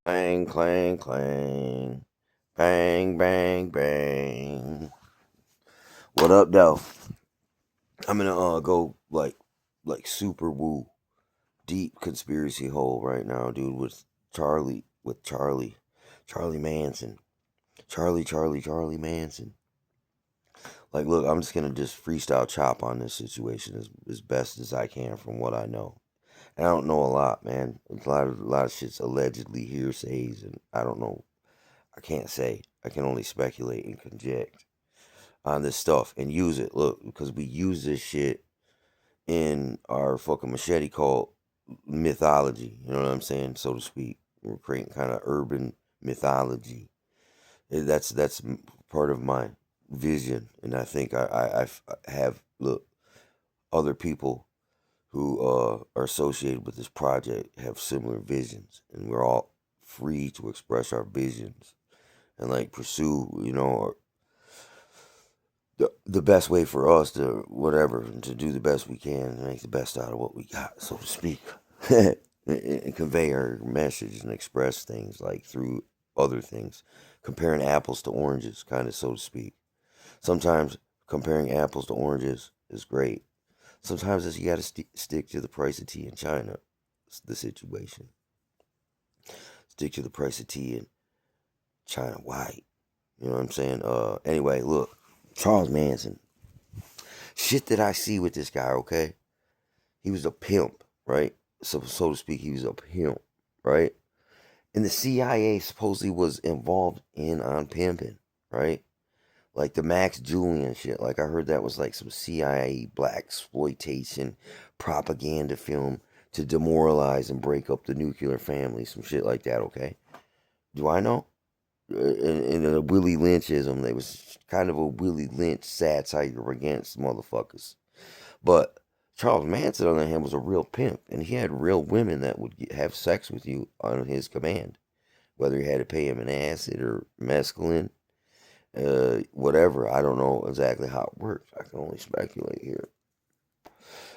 Clang, clang, clang. Bang, bang, bang. What up, though? I'm gonna go like super woo deep conspiracy hole right now, dude. Charlie Manson, Charlie Manson. Like, look, I'm just gonna just freestyle chop on this situation as best as I can from what I know. And I don't know a lot, man. A lot of shit's allegedly hearsays, and I don't know. I can't say. I can only speculate and conject on this stuff and use it. Look, because we use this shit in our fucking machete cult mythology. You know what I'm saying, so to speak. We're creating kind of urban mythology. That's part of my vision, and I think I have look other people who are associated with this project have similar visions, and we're all free to express our visions and like pursue, the best way for us to whatever to do the best we can and make the best out of what we got, so to speak, and convey our message and express things like through other things, comparing apples to oranges, kind of, so to speak. Sometimes comparing apples to oranges is great. Sometimes you got to stick to the price of tea in China. It's the situation. Stick to the price of tea in China white. You know what I'm saying? Anyway, look, Charles Manson. Shit that I see with this guy, okay? He was a pimp, right? So to speak, he was a pimp, right? And the CIA supposedly was involved on pimping, right? Like the Max Julian shit. Like I heard that was like some CIA black exploitation propaganda film to demoralize and break up the nuclear family, some shit like that. Okay, do I know? And a Willie Lynchism. There was kind of a Willie Lynch satire against motherfuckers. But Charles Manson, on the other hand, was a real pimp, and he had real women that would have sex with you on his command, whether you had to pay him an acid or mescaline, whatever. I don't know exactly how it works. I can only speculate here.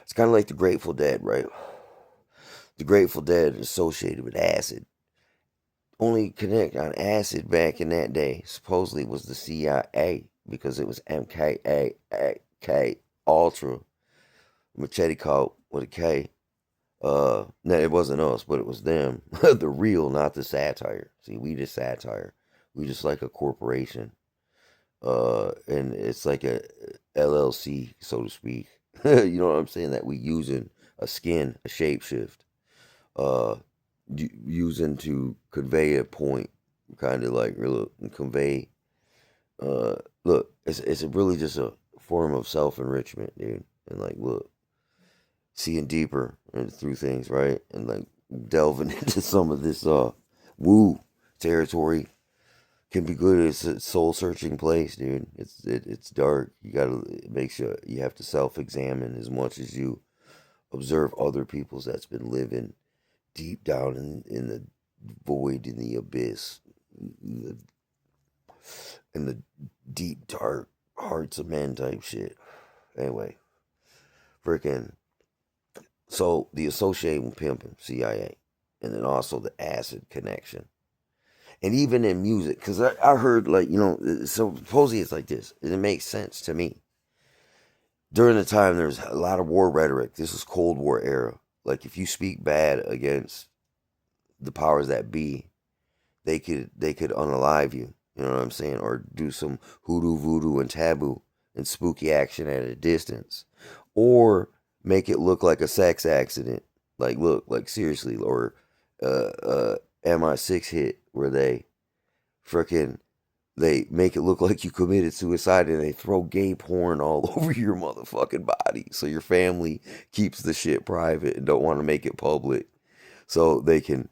It's kind of like the Grateful Dead, right? The Grateful Dead is associated with acid. Only connect on acid back in that day supposedly was the CIA because it was MKAK Ultra Machete Cult with a K. No, it wasn't us, but it was them. The real, not the satire. See, we just satire. We just like a corporation. And it's like a LLC, so to speak. You know what I'm saying? That we using a skin, a shapeshift, uh, using to convey a point, kind of like look and convey. Look, it's really just a form of self enrichment, dude. And like, look, seeing deeper and through things, right? And like delving into some of this woo territory can be good. It's a soul searching place, dude. It's dark. You gotta make sure you have to self examine as much as you observe other people's that's been living deep down in the void, in the abyss, in the deep dark hearts of men type shit. Anyway, freaking so the associated with pimping, CIA, and then also the acid connection. And even in music, because I heard, like, so supposedly it's like this, and it makes sense to me. During the time, there's a lot of war rhetoric. This is Cold War era. Like, if you speak bad against the powers that be, they could unalive you. You know what I'm saying? Or do some hoodoo, voodoo, and taboo and spooky action at a distance, or make it look like a sex accident. Like, look, like seriously, or MI6 hit where frickin' they make it look like you committed suicide and they throw gay porn all over your motherfucking body. So your family keeps the shit private and don't want to make it public. So they can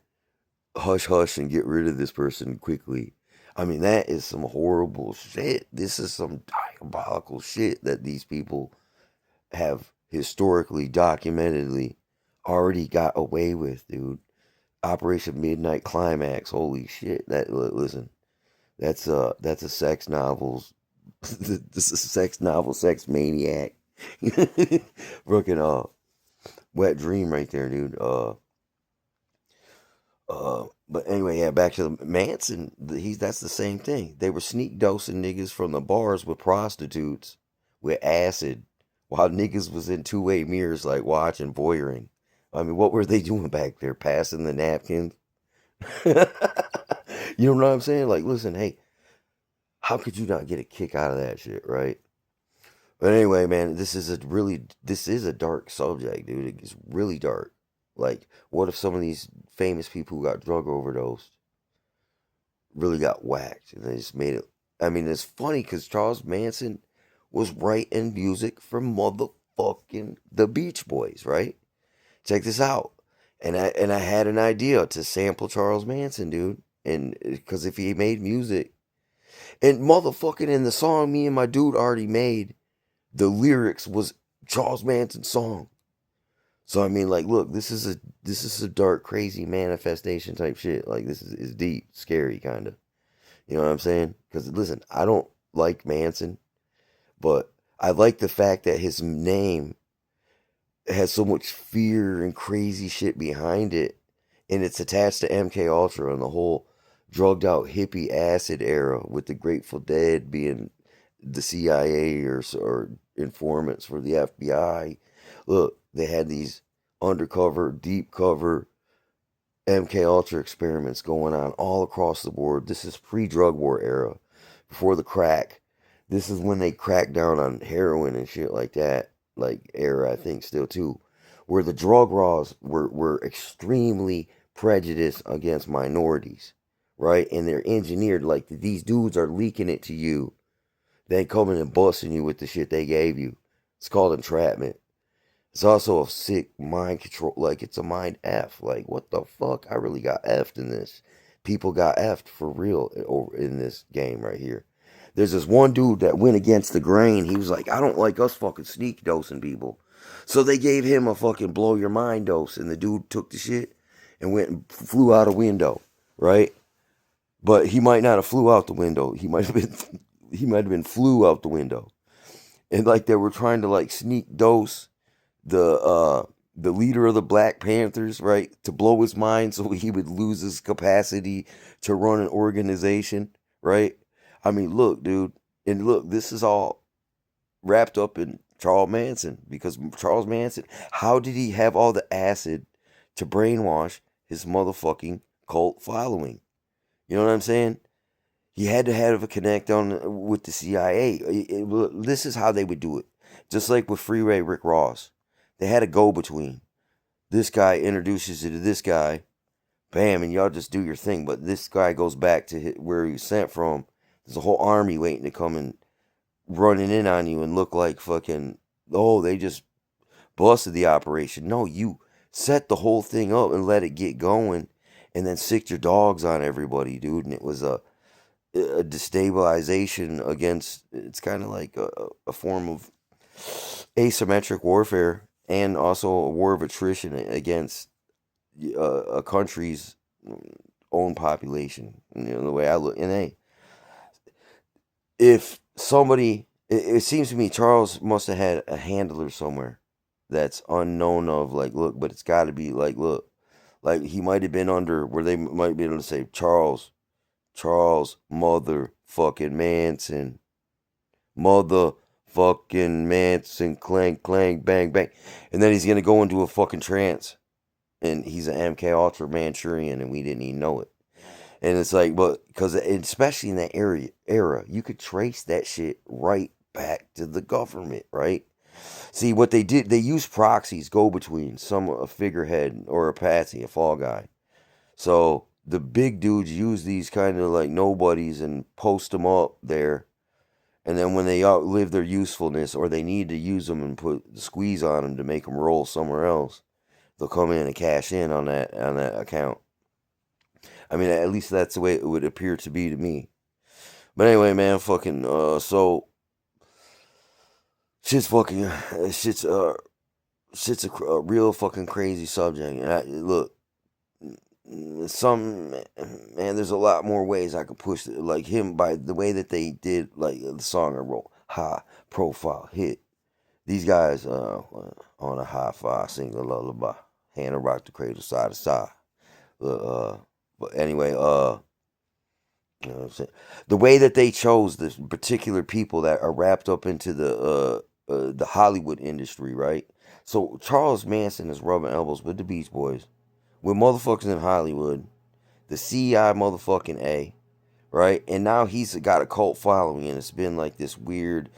hush hush and get rid of this person quickly. I mean, that is some horrible shit. This is some diabolical shit that these people have historically, documentedly already got away with, dude. Operation Midnight Climax. Holy shit. Listen. That's a sex novels. This is a sex novel, sex maniac. Fucking wet dream right there, dude. But anyway, yeah, back to the Manson. That's the same thing. They were sneak dosing niggas from the bars with prostitutes with acid, while niggas was in two-way mirrors like watching voyeuring. I mean, what were they doing back there? Passing the napkins. You know what I'm saying? Like, listen, hey, how could you not get a kick out of that shit, right? But anyway, man, this is a dark subject, dude. It's really dark. Like, what if some of these famous people who got drug overdosed really got whacked and they just made it? I mean, it's funny because Charles Manson was writing music for motherfucking the Beach Boys, right? Check this out. And I had an idea to sample Charles Manson, dude. And because if he made music and motherfucking in the song me and my dude already made, the lyrics was Charles Manson's song. So I mean, like, look, this is a dark, crazy manifestation type shit. Like this is deep, scary, kind of. You know what I'm saying? Because listen, I don't like Manson, but I like the fact that his name has so much fear and crazy shit behind it, and it's attached to MK Ultra and the whole drugged out hippie acid era with the Grateful Dead being the CIA or informants for the FBI. Look, they had these undercover, deep cover MK Ultra experiments going on all across the board. This is pre-drug war era, before the crack. This is when they cracked down on heroin and shit like that. Like era, I think, still too, where the drug laws were extremely prejudiced against minorities, right? And they're engineered like these dudes are leaking it to you, then coming and busting you with the shit they gave you. It's called entrapment. It's also a sick mind control. Like, it's a mind F. Like, what the fuck? I really got F'd in this. People got F'd for real in this game right here. There's this one dude that went against the grain. He was like, I don't like us fucking sneak dosing people. So they gave him a fucking blow your mind dose. And the dude took the shit and went and flew out a window, right? But he might not have flew out the window. He might have been flew out the window. And like they were trying to like sneak dose the leader of the Black Panthers, right, to blow his mind so he would lose his capacity to run an organization, right? I mean, look, dude, and look, this is all wrapped up in Charles Manson because Charles Manson, how did he have all the acid to brainwash his motherfucking cult following? You know what I'm saying? He had to have a connect on with the CIA. This is how they would do it. Just like with Freeway Rick Ross. They had a go-between. This guy introduces you to this guy. Bam, and y'all just do your thing. But this guy goes back to where he was sent from. There's a whole army waiting to come and running in on you and look like fucking, oh, they just busted the operation. No, you set the whole thing up and let it get going and then sicked your dogs on everybody, dude. And it was a destabilization against, it's kind of like a form of asymmetric warfare and also a war of attrition against a country's own population. You know, the way I look, and hey, if somebody, it seems to me Charles must have had a handler somewhere that's unknown of, like, look, but it's got to be like, look, like he might have been under where they might be able to say Charles motherfucking Manson, clank, clank, bang, bang. And then he's going to go into a fucking trance. And he's an MK Ultra Manchurian and we didn't even know it. And it's like, but, because especially in that era, you could trace that shit right back to the government, right? See, what they did, they used proxies, go-betweens, a figurehead or a patsy, a fall guy. So the big dudes use these kind of like nobodies and post them up there. And then when they outlive their usefulness or they need to use them and put the squeeze on them to make them roll somewhere else, they'll come in and cash in on that account. I mean, at least that's the way it would appear to be to me. But anyway, man, fucking so shit's fucking shit's a real fucking crazy subject. And look, some man, there's a lot more ways I could push it, like him, by the way that they did like the song I wrote, high profile hit. These guys on a high five sing a lullaby, hand and rock the cradle side to side. But anyway, you know what I'm saying? The way that they chose the particular people that are wrapped up into the Hollywood industry, right? So Charles Manson is rubbing elbows with the Beach Boys, with motherfuckers in Hollywood, the CI motherfucking A, right? And now he's got a cult following, and it's been like this weird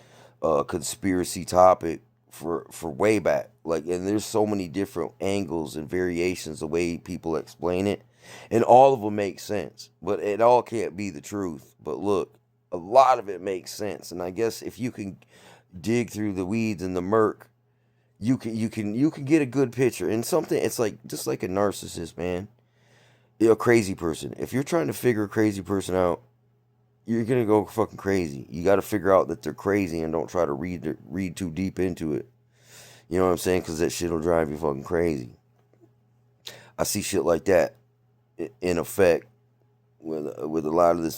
conspiracy topic for way back. Like, and there's so many different angles and variations the way people explain it, and all of them make sense. But it all can't be the truth. But look, a lot of it makes sense, and I guess if you can dig through the weeds and the murk, you can get a good picture. And something, it's like just like a narcissist, man. You're a crazy person. If you're trying to figure a crazy person out, you're gonna go fucking crazy. You got to figure out that they're crazy and don't try to read too deep into it. You know what I'm saying? Because that shit'll drive you fucking crazy. I see shit like that in effect with a lot of this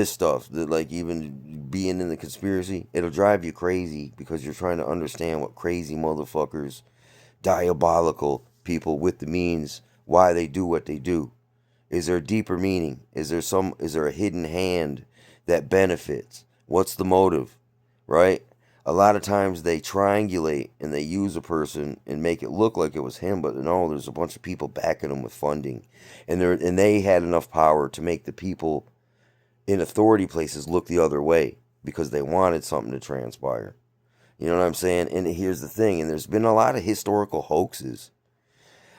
stuff that, like, even being in the conspiracy, it'll drive you crazy because you're trying to understand what crazy motherfuckers, diabolical people with the means, why they do what they do. Is there a deeper meaning? Is there a hidden hand that benefits? What's the motive? Right? A lot of times they triangulate and they use a person and make it look like it was him, but no, there's a bunch of people backing them with funding. And they had enough power to make the people in authority places look the other way because they wanted something to transpire. You know what I'm saying? And here's the thing, and there's been a lot of historical hoaxes.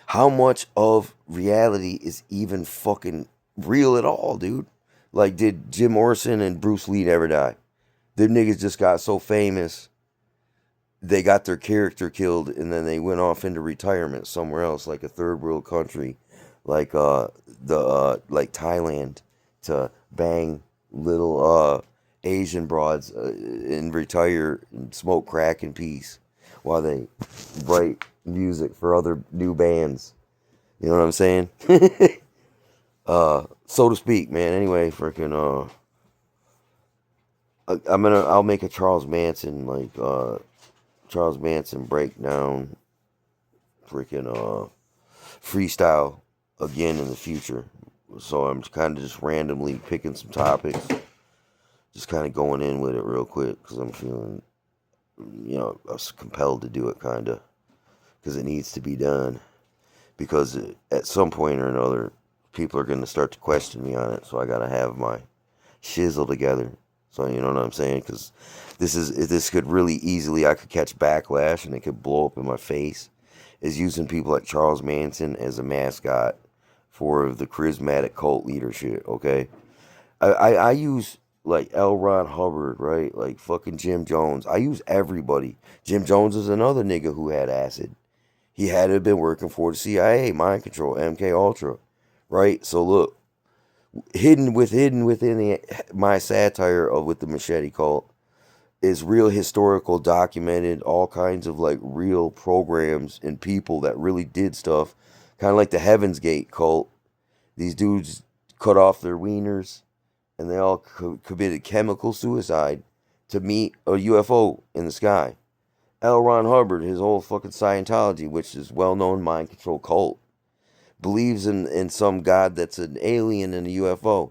How much of reality is even fucking real at all, dude? Like, did Jim Morrison and Bruce Lee ever die? Them niggas just got so famous, they got their character killed, and then they went off into retirement somewhere else, like a third world country, like like Thailand, to bang little Asian broads and retire and smoke crack in peace while they write music for other new bands. You know what I'm saying? So to speak, man. Anyway, freaking I'll make a Charles Manson breakdown, freaking freestyle again in the future. So I'm kind of just randomly picking some topics, just kind of going in with it real quick because I'm feeling, I was compelled to do it, kind of, because it needs to be done. Because at some point or another, people are going to start to question me on it. So I got to have my shizzle together. So, you know what I'm saying? Because this could really easily, I could catch backlash and it could blow up in my face. Is using people like Charles Manson as a mascot for the charismatic cult leadership, okay? I use like L. Ron Hubbard, right? Like fucking Jim Jones. I use everybody. Jim Jones is another nigga who had acid. He had to have been working for the CIA, mind control, MK Ultra, right? So look, hidden within my satire of with the machete cult is real historical, documented, all kinds of like real programs and people that really did stuff, kind of like the Heaven's Gate cult. These dudes cut off their wieners and they all committed chemical suicide to meet a UFO in the sky. L. Ron Hubbard, his whole fucking Scientology, which is well-known mind control cult, believes in some god that's an alien and a UFO.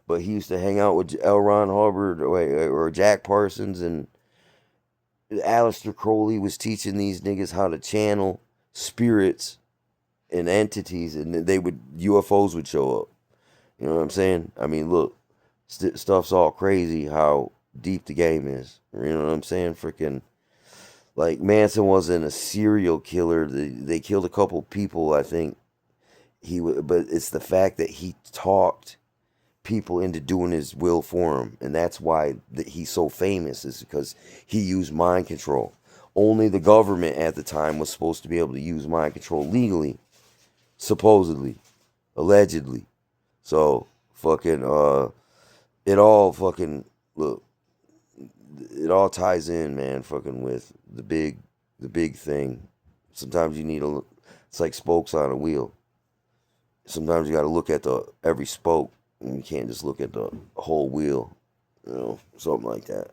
But he used to hang out with L. Ron Hubbard or Jack Parsons, and Aleister Crowley was teaching these niggas how to channel spirits and entities, and UFOs would show up. You know what I'm saying? I mean, look, stuff's all crazy how deep the game is. You know what I'm saying? Freaking, like, Manson wasn't a serial killer. They killed a couple people, I think. But it's the fact that he talked people into doing his will for him, and that's why he's so famous, is because he used mind control. Only the government at the time was supposed to be able to use mind control legally, supposedly, allegedly. So fucking it all fucking look, it all ties in, man, fucking with the big thing. Sometimes you need it's like spokes on a wheel. Sometimes you got to look at every spoke, and you can't just look at the whole wheel, something like that.